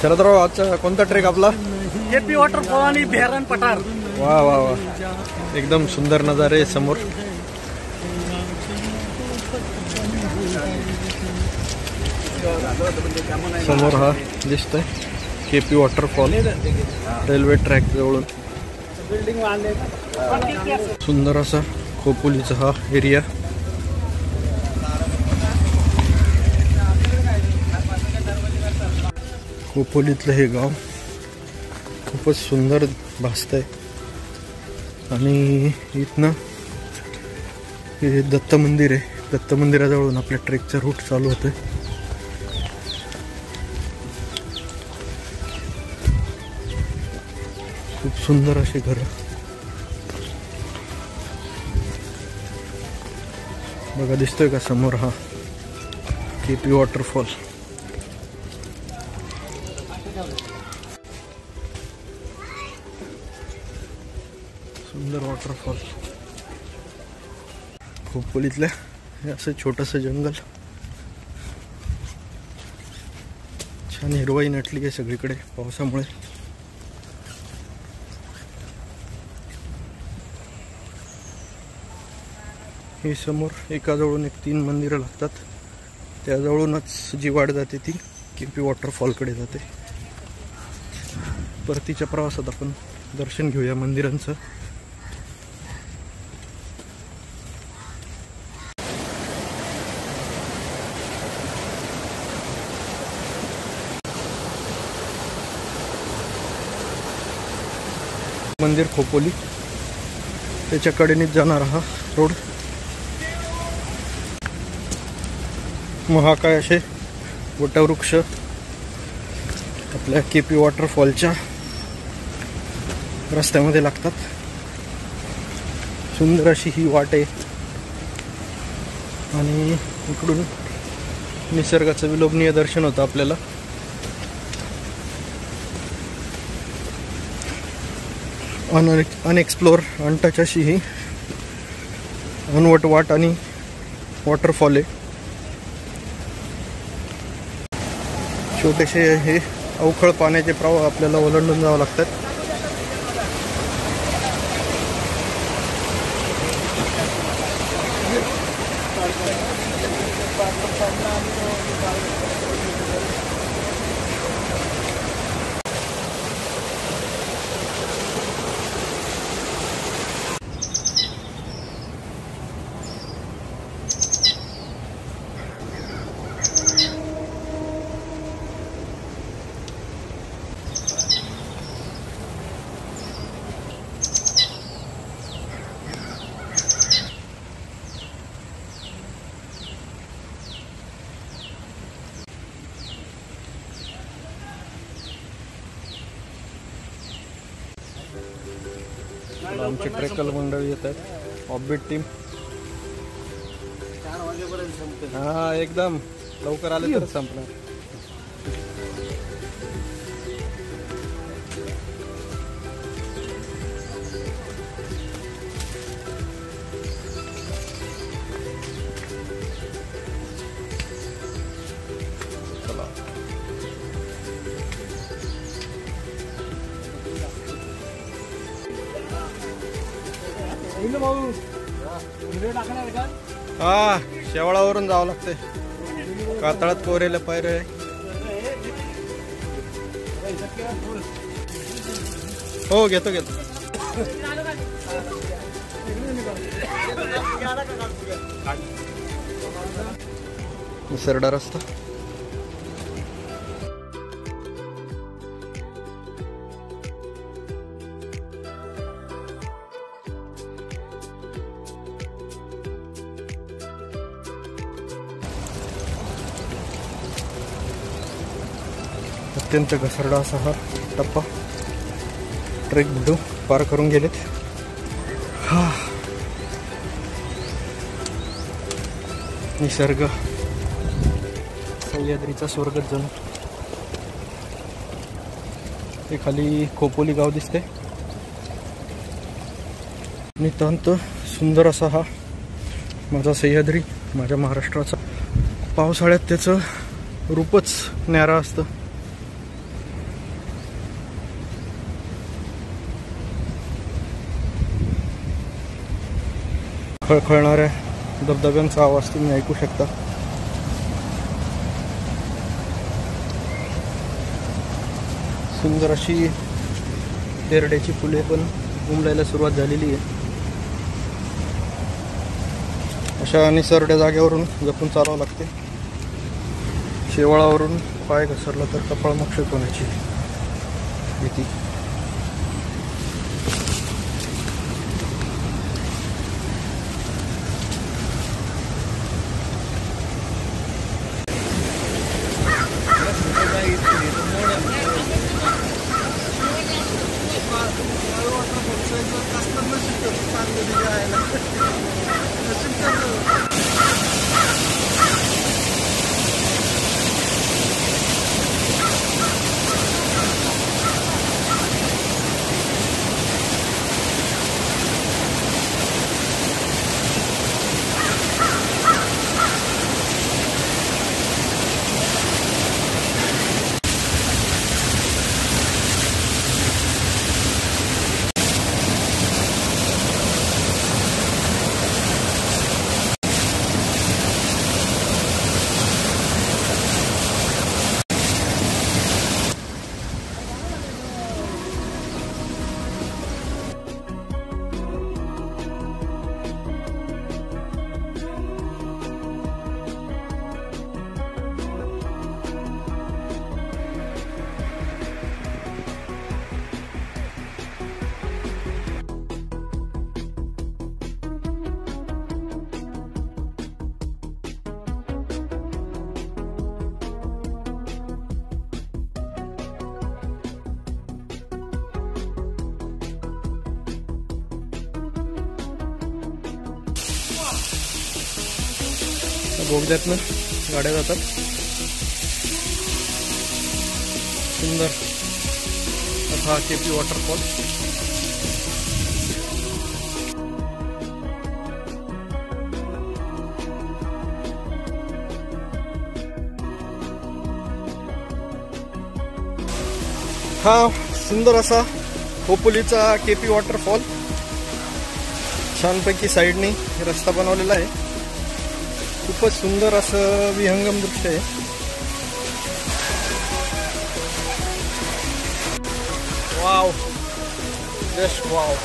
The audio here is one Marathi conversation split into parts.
चला तर आजचा कोणता ट्रेक आपला? केपी वॉटरफॉल आणि बेहरान पठार. वा वा वा, एकदम सुंदर नजारे समोर. समोर हा दिसतोय केपी वॉटरफॉल रेल्वे ट्रॅक जवळून. सुंदर असा खोपोलीचा हा एरिया. खोपोलीतलं हे गाव खूपच सुंदर भासतंय. आणि इथनं हे दत्त मंदिर आहे. दत्त मंदिराजवळून आपल्या ट्रेकचा रूट चालू होतोय. खूप सुंदर अशी घर बघा, दिसतोय का समोर हा केपी वॉटरफॉल. सुंदर वॉटरफॉल. खोपोलीतलं हे असं छोटंसं जंगल. छान हिरवाई नटली आहे सगळीकडे पावसामुळे. हे समोर एकाजवळून एक 3 मंदिरं लागतात. त्याजवळूनच जी वाट जाते ती केपी वॉटरफॉलकडे जाते. परतीच्या प्रवासात आपण दर्शन घेऊया मंदिरांचं. मंदिर खोपोली, त्याच्या कडेनेच जाणारा हा रोड. महाकाय असे वटवृक्ष आपल्या केपी वॉटरफॉलच्या रस्त्यामध्ये लागतात. सुंदर अशी ही वाट आहे. आणि इकडून निसर्गाचं विलोभनीय दर्शन होतं आपल्याला. अनएक्सप्लोर अनटच अशी ही अनवट वाट आणि वॉटरफॉल आहे. छोटेसे हे अवखळ पाण्याचे प्रवाह आपल्याला ओलांडून जावं लागतात. आमची ट्रेकल मंडळी येत आहेत. Offbeat team. 4 वाजेपर्यंत संपते. हा, एकदम लवकर आले तर संपणार. हा, शेवाळावरून जावं लागतंय. कातळात कोरेला पायऱ्या आहे. हो घेतो घेतो. निसरडा रस्ता. अत्यंत घसरडा असा हा टप्पा ट्रेक बुडू पार करून गेलेत. निसर्ग सह्याद्रीचा स्वर्गच जणू. हे खाली खोपोली गाव दिसते. नितांत सुंदर असा हा माझा सह्याद्री, माझ्या महाराष्ट्राचा. पावसाळ्यात त्याचं रूपच न्यारा असतं. खळखळणाऱ्या धबधब्यांचा आवाज तुम्ही ऐकू शकता. सुंदर अशी तेरड्याची फुले पण उमलायला सुरुवात झालेली आहे. अशा निसरड्या जागेवरून जपून चालावं लागते. शेवाळावरून पाय घसरला तर कपाळ मोक्षित होण्याची भीती. बोगद्यातनं गाड्या जातात. सुंदर असा केपी वॉटरफॉल. हा सुंदर असा खोपोलीचा केपी वॉटरफॉल. छानपैकी साईडनी रस्ता बनवलेला आहे. खूपच सुंदर असं विहंगम दृश्य आहे. Wow, just wow.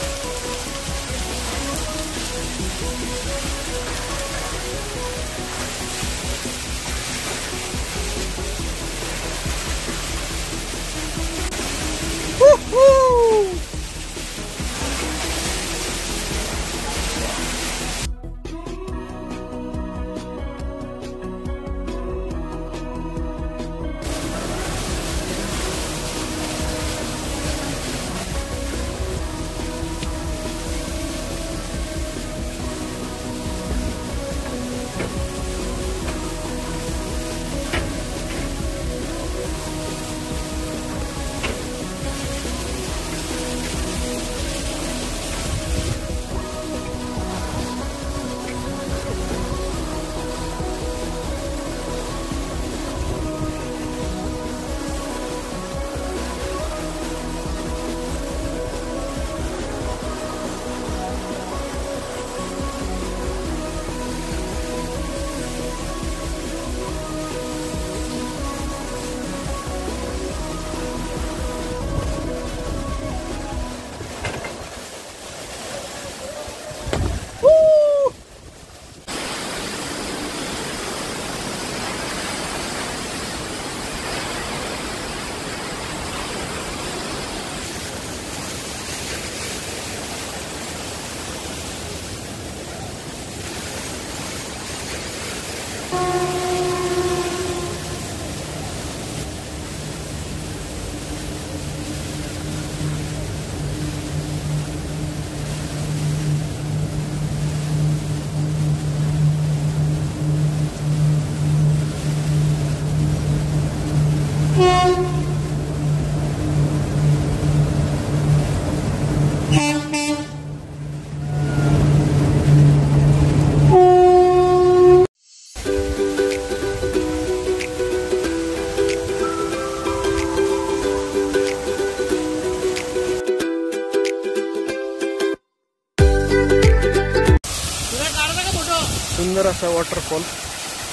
असा वॉटरफॉल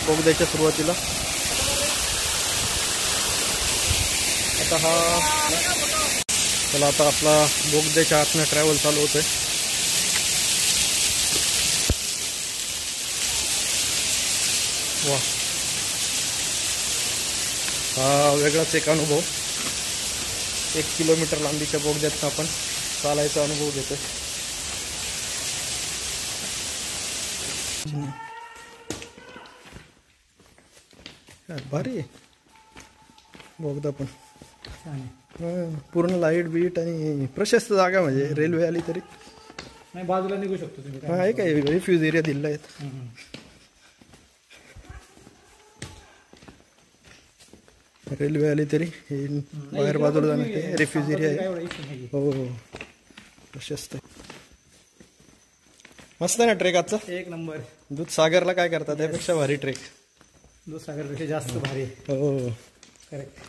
बोगद्याच्या सुरुवातीला. चला आता आपला बोगद्याच्या आतनं ट्रॅव्हल चालू होतोय. वा, हा वेगळाच एक अनुभव. 1 किलोमीटर लांबीच्या बोगद्यातनं आपण चालायचा अनुभव घेतोय. भारी आहे बोगदा पण. पूर्ण लाईट बीट आणि प्रशस्त जागा, म्हणजे रेल्वे आली तरी नाही बाजूला निघू शकतो तुम्ही. हा आहे काय, रिफ्यूज एरिया दिला आहेत. रेल्वे आली तरी हे बाहेर बाजूला जाणार रिफ्यूज एरिया आहे. हो हो, प्रशस्त आहे. मस्त आहे ना ट्रेक आजचा. एक नंबर. दूधसागरला काय करतात त्यापेक्षा भारी ट्रेक. दूधसागरपेक्षा जास्त भारी. हो करेक्ट.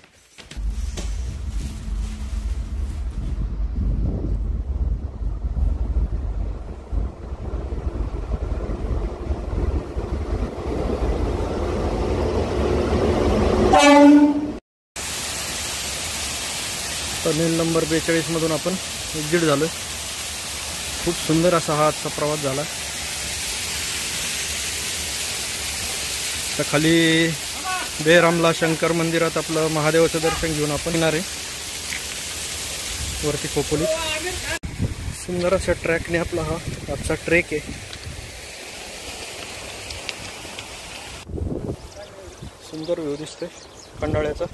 टनेल नंबर 42 मधून आपण एक्झिट झालोय. खूप सुंदर असा हा आजचा प्रवास झाला. तर खाली बेरामला शंकर मंदिरात आपलं महादेवाचं दर्शन घेऊन आपण येणार आहे वरती खोपोलीत. सुंदर अशा ट्रॅकने आपला हा आजचा ट्रेक आहे. सुंदर व्ह्यू दिसतोय खंडाळ्याचा.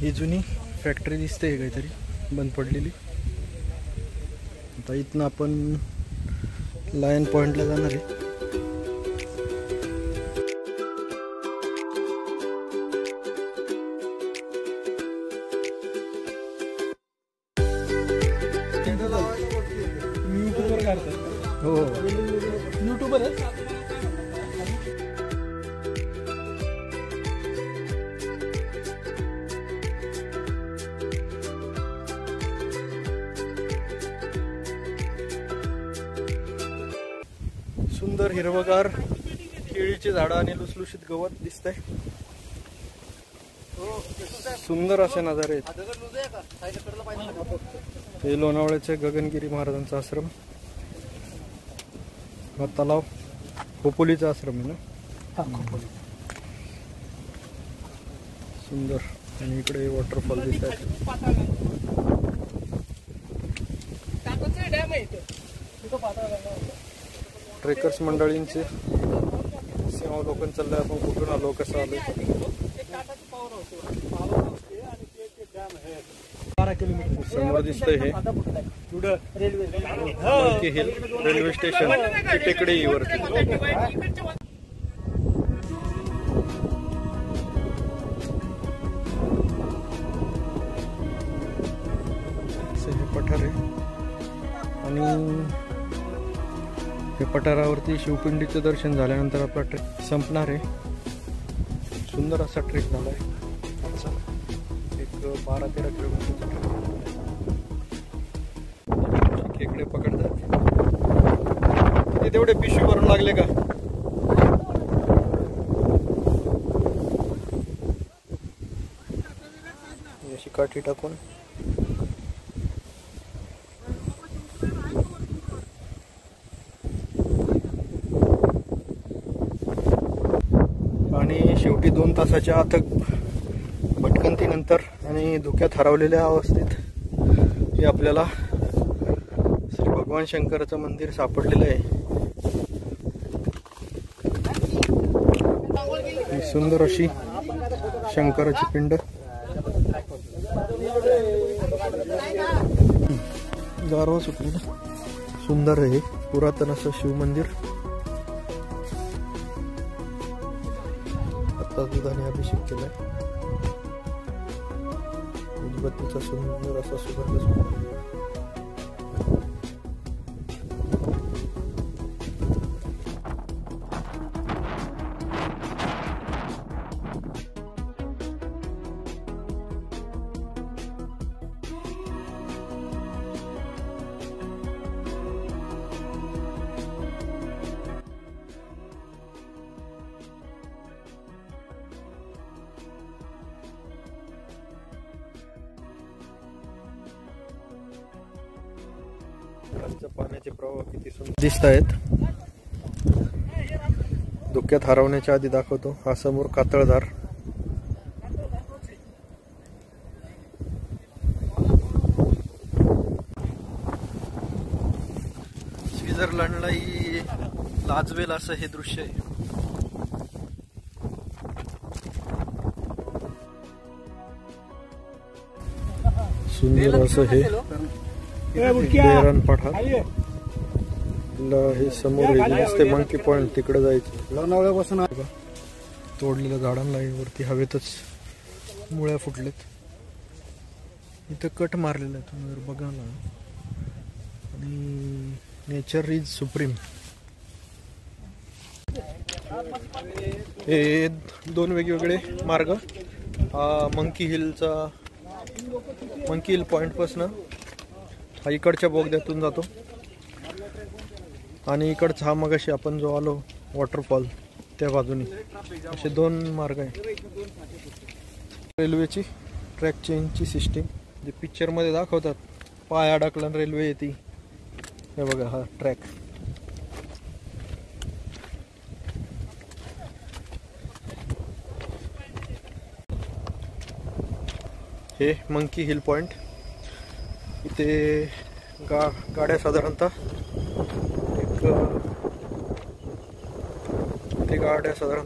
ही जुनी फॅक्टरी दिसते काहीतरी बंद पडलेली. आता इथनं आपण लायन पॉइंटला जाणार आहे. हो युट्यूबर आहे. सुंदर हिरवगार केळीची झाडं आणि लुसलुशीत गवत दिसतंय. सुंदर असे नजारे आहेत. हे लोणावळ्याचे गगनगिरी महाराजांचा आश्रम. हा तलाव खोपोलीचा आश्रम आहे ना. सुंदर. आणि इकडे वॉटरफॉल दिसत आहे. ट्रेकर्स मंडळींचे सेवावलोकन चाललंय. आपण कुठून आलो, कसं आलो. 12 किलोमीटर समोर दिसतंय हे रेल्वे हिल रेल्वे स्टेशन. टेकडी वरती हे पठार आहे. आणि हे पठारावरती शिवपिंडीचं दर्शन झाल्यानंतर आपला ट्रेक संपणार आहे. सुंदर असा ट्रेक झाला आहे. एक 12-13 किलोमीटरचा ट्रेक. खेकडे पकडतात ते तेवढे पिशवी भरून लागले का. अशी काठी टाकून आणि शेवटी 2 तासाच्या अथक भटकंतीनंतर आणि धुक्यात हरवलेल्या अवस्थेत हे आपल्याला श्री भगवान शंकराचं मंदिर सापडलेलं आहे. ही सुंदर अशी शंकराची पिंड. गारवा सुटलेलं सुंदर आहे. पुरातन असं शिव मंदिर. आता दुधाने अभिषेक केलाय. उदबत्तीचा सुंदर असा सुगंध सुटतो. नदीचा पाण्याचे प्रवाह किती सुंदर दिसत आहेत. धुक्यात हरवण्याच्या आधी दाखवतो. हा समोर कातळधार. स्वित्झर्लंडलाही लाजवेल असं हे दृश्य आहे. सुंदर असं हे बेरान पठार. हे समोर ते मंकी पॉइंट तिकडे जायचं. लोणावळ्यापासून तोडलेल्या झाडांना वरती हवेतच मुळ्या फुटलेत. इथं कट मारलेला आहे तुम्ही जर बघा ना. आणि नेचर इज सुप्रीम. हे दोन वेगवेगळे मार्ग. हा मंकी हिल पॉइंट पासून हा इकडच्या बोगद्यातून जातो आणि इकडचा हा मगाशी आपण जो आलो वॉटरफॉल त्या बाजूनी. असे दोन मार्ग आहे. रेल्वेची ट्रॅक चेंजची सिस्टीम जे पिक्चर मध्ये दाखवतात. पाय अडकला रेल्वे येते. हे बघा हा ट्रॅक. हे मंकी हिल पॉइंट. इथे गाड्या साधारणतः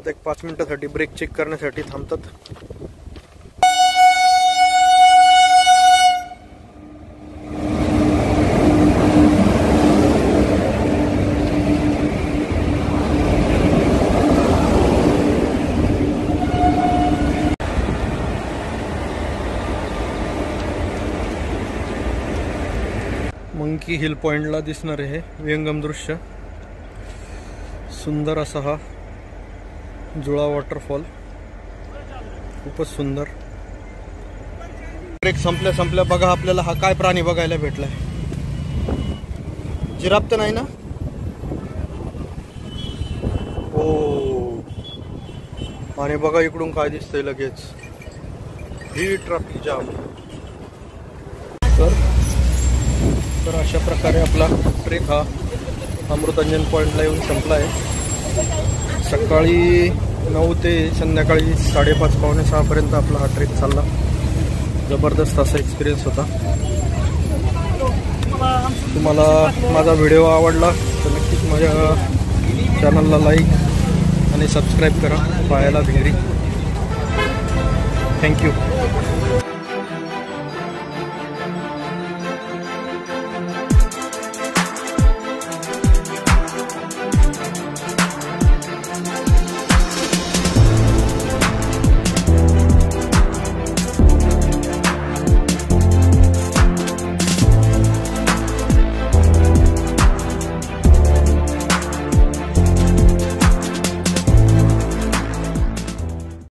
एक 5 मिनिटासाठी ब्रेक चेक करण्यासाठी थांबतात. मंकी हिल पॉइंटला दिसणार आहे विहंगम दृश्य. सुंदर असा हा जुळा वॉटरफॉल. खूपच सुंदर. ट्रेक संपल्या बघा आपल्याला हा काय प्राणी बघायला भेटलाय. जिराफ तर नाही ना. ओ आणि बघा इकडून काय दिसतंय लगेच. ही ट्रॅफिक जाम. तर अशा प्रकारे आपला ट्रेक हा अमृतांजन पॉइंटला येऊन संपला आहे. सकाळी 9 ते संध्याकाळी 5:30 पावणे 6 पर्यंत आपला हा ट्रेक चालला. जबरदस्त असा एक्सपिरियन्स होता. तुम्हाला माझा व्हिडिओ आवडला तर नक्कीच माझ्या चॅनलला लाईक आणि सबस्क्राईब करा. पाहायला भिंगरी. थँक्यू.